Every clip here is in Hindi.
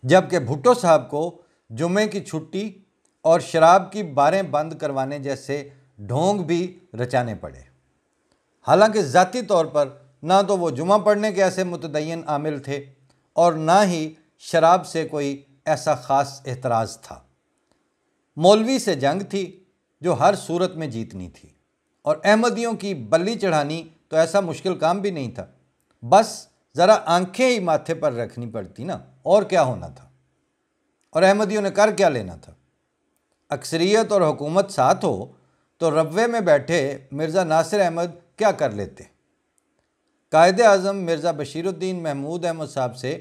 जबकि भुट्टो साहब को जुमे की छुट्टी और शराब की बारें बंद करवाने जैसे ढोंग भी रचाने पड़े। हालांकि ज़ाती तौर पर ना तो वो जुमा पढ़ने के ऐसे मुतदय्यन आमिल थे और ना ही शराब से कोई ऐसा ख़ास एतराज़ था। मौलवी से जंग थी जो हर सूरत में जीतनी थी, और अहमदियों की बल्ली चढ़ानी तो ऐसा मुश्किल काम भी नहीं था, बस ज़रा आंखें ही माथे पर रखनी पड़ती ना, और क्या होना था। और अहमदियों ने कर क्या लेना था। अक्सरियत और हुकूमत साथ हो तो रब्वे में बैठे मिर्ज़ा नासिर अहमद क्या कर लेते। कायदे आज़म मिर्ज़ा बशीरुद्दीन महमूद अहमद साहब से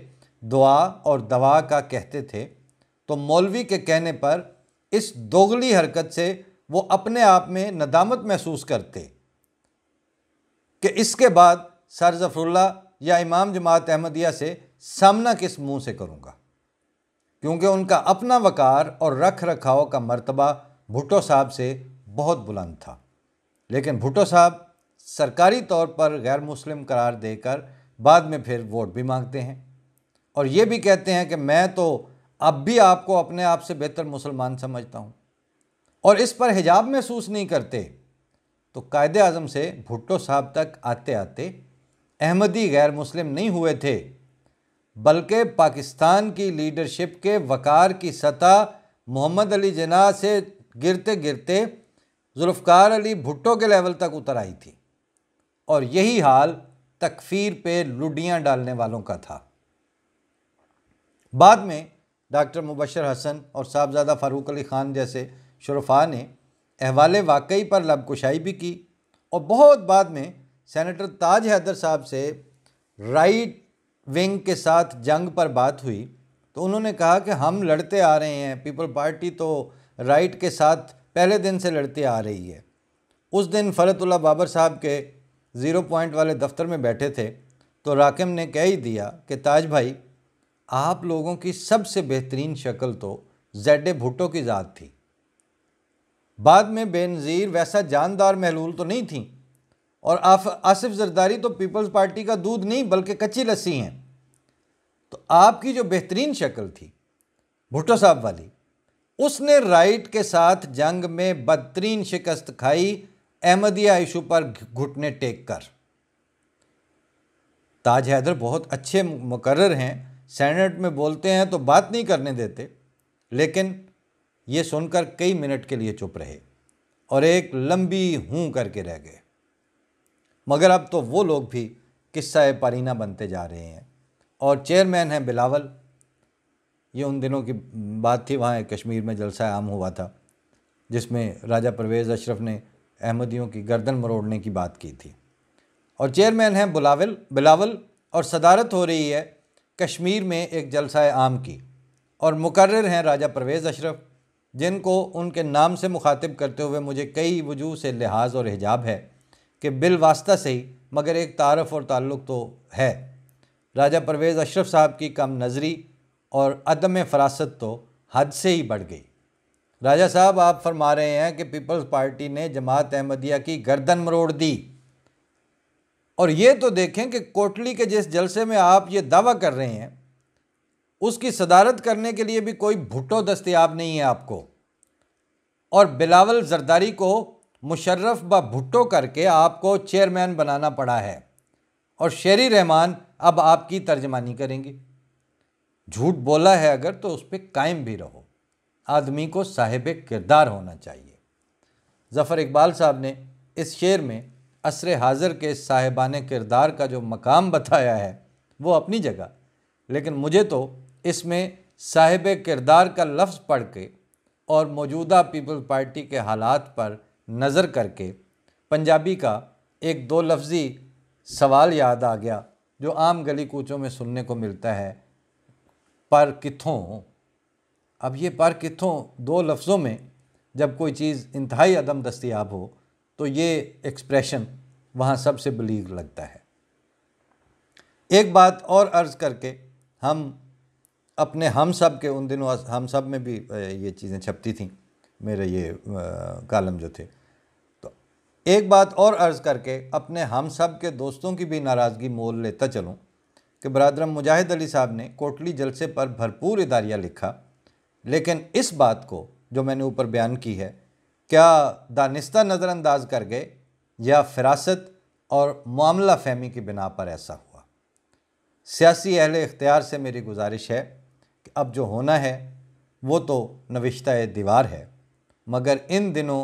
दुआ और दवा का कहते थे, तो मौलवी के कहने पर इस दोगली हरकत से वो अपने आप में नदामत महसूस करते कि इसके बाद सर ज़फ़रुल्लाह या इमाम जमात अहमदिया से सामना किस मुंह से करूँगा, क्योंकि उनका अपना वक़ार और रख रखाव का मर्तबा भुट्टो साहब से बहुत बुलंद था। लेकिन भुट्टो साहब सरकारी तौर पर गैर मुस्लिम करार देकर बाद में फिर वोट भी मांगते हैं और ये भी कहते हैं कि मैं तो अब भी आपको अपने आप से बेहतर मुसलमान समझता हूँ, और इस पर हिजाब महसूस नहीं करते। तो कायदे आज़म से भुट्टो साहब तक आते आते अहमदी गैर मुस्लिम नहीं हुए थे, बल्कि पाकिस्तान की लीडरशिप के वक़ार की सतह मोहम्मद अली जिन्ना से गिरते गिरते जुल्फ़कार अली भुट्टो के लेवल तक उतर आई थी, और यही हाल तकफ़ीर पे लुडियाँ डालने वालों का था। बाद में डॉक्टर मुबशर हसन और साहबजादा फ़ारूक अली ख़ान जैसे शुरफा ने अहवाले वाकई पर लबकुशाई भी की, और बहुत बाद में सेनेटर ताज हैदर साहब से राइट विंग के साथ जंग पर बात हुई तो उन्होंने कहा कि हम लड़ते आ रहे हैं, पीपल पार्टी तो राइट के साथ पहले दिन से लड़ते आ रही है। उस दिन फ़रतुल्लाह बाबर साहब के 0 पॉइंट वाले दफ्तर में बैठे थे तो राकिम ने कह ही दिया कि ताज भाई, आप लोगों की सबसे बेहतरीन शक्ल तो ज़ेड भुट्टो की ज़ात थी। बाद में बेनज़ीर वैसा जानदार महलूल तो नहीं थी, और आसिफ जरदारी तो पीपल्स पार्टी का दूध नहीं बल्कि कच्ची लस्सी हैं। तो आपकी जो बेहतरीन शक्ल थी भुट्टो साहब वाली, उसने राइट के साथ जंग में बदतरीन शिकस्त खाई अहमदिया इशू पर घुटने टेक कर। ताज हैदर बहुत अच्छे मुकर्रर हैं, सेनेट में बोलते हैं तो बात नहीं करने देते, लेकिन ये सुनकर कई मिनट के लिए चुप रहे और एक लंबी हूँ करके रह गए। मगर अब तो वो लोग भी किस्सा पारीना बनते जा रहे हैं, और चेयरमैन हैं बिलावल। ये उन दिनों की बात थी, वहाँ कश्मीर में जलसा आम हुआ था जिसमें राजा परवेज़ अशरफ ने अहमदियों की गर्दन मरोड़ने की बात की थी, और चेयरमैन हैं बिलावल, और सदारत हो रही है कश्मीर में एक जलसा आम की, और मुकर्रर हैं राजा परवेज़ अशरफ, जिनको उनके नाम से मुखातिब करते हुए मुझे कई वजूह से लिहाज और हिजाब है कि बिल वास्ता से ही मगर एक तारफ़ और ताल्लुक़ तो है। राजा परवेज़ अशरफ साहब की कम नज़री और अदम फ़रासत तो हद से ही बढ़ गई। राजा साहब, आप फरमा रहे हैं कि पीपल्स पार्टी ने जमात अहमदिया की गर्दन मरोड़ दी, और ये तो देखें कि कोटली के जिस जलसे में आप ये दावा कर रहे हैं उसकी सदारत करने के लिए भी कोई भुट्टो दस्तयाब नहीं है आपको, और बिलावल जरदारी को मुशर्रफ व भुट्टो करके आपको चेयरमैन बनाना पड़ा है, और शेरी रहमान अब आपकी तर्जमानी करेंगी। झूठ बोला है अगर तो उस पर कायम भी रहो। आदमी को साहिब किरदार होना चाहिए। ज़फ़र इकबाल साहब ने इस शेर में असर हाज़िर के साहिबाने किरदार का जो मकाम बताया है वो अपनी जगह, लेकिन मुझे तो इसमें साहिब किरदार का लफ्ज़ पढ़ के और मौजूदा पीपल्स पार्टी के हालात पर नज़र करके पंजाबी का एक दो लफ्ज़ी सवाल याद आ गया जो आम गली कूचों में सुनने को मिलता है, पर किथों। अब ये पर किथों दो लफ्ज़ों में जब कोई चीज़ इंतहाई अदम दस्तयाब हो तो ये एक्सप्रेशन वहाँ सबसे बलीग लगता है। एक बात और अर्ज़ करके हम अपने हम सब के, उन दिनों हम सब में भी ये चीज़ें छपती थीं, मेरे ये कालम जो थे, तो एक बात और अर्ज़ करके अपने हम सब के दोस्तों की भी नाराज़गी मोल लेता चलूँ कि बरादरम मुजाहिद अली साहब ने कोटली जलसे पर भरपूर इदारिया लिखा, लेकिन इस बात को जो मैंने ऊपर बयान की है क्या दानिस्ता नज़रअंदाज कर गए या फिरासत और मामला फहमी की बिना पर ऐसा हुआ। सियासी अहले इख्तियार से मेरी गुजारिश है कि अब जो होना है वो तो नविश्ता दीवार है, मगर इन दिनों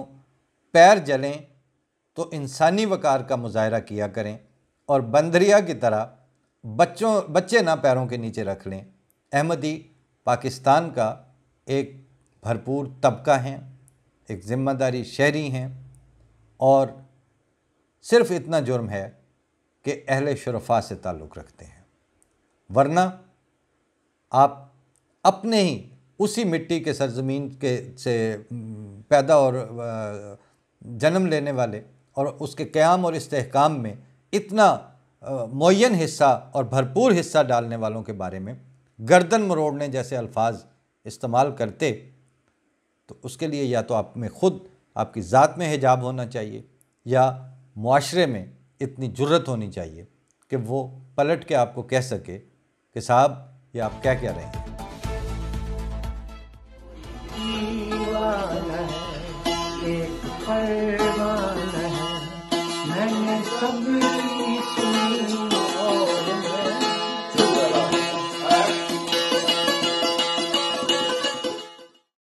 पैर जलें तो इंसानी वक़ार का मुजाहरा किया करें और बंदरिया की तरह बच्चे ना पैरों के नीचे रख लें। अहमदी पाकिस्तान का एक भरपूर तबका हैं, एक ज़िम्मेदारी शहरी हैं और सिर्फ इतना जुर्म है कि अहले शुरफा से ताल्लुक़ रखते हैं, वरना आप अपने ही उसी मिट्टी के सरजमीन के से पैदा और जन्म लेने वाले और उसके क़याम और इस्तेहकाम में इतना मुअय्यन हिस्सा और भरपूर हिस्सा डालने वालों के बारे में गर्दन मरोड़ने जैसे अल्फाज इस्तेमाल करते, तो उसके लिए या तो आप में ख़ुद आपकी ज़ात में हिजाब होना चाहिए या मुआशरे में इतनी जुर्रत होनी चाहिए कि वो पलट के आपको कह सके कि साहब ये आप क्या कह रहे हैं।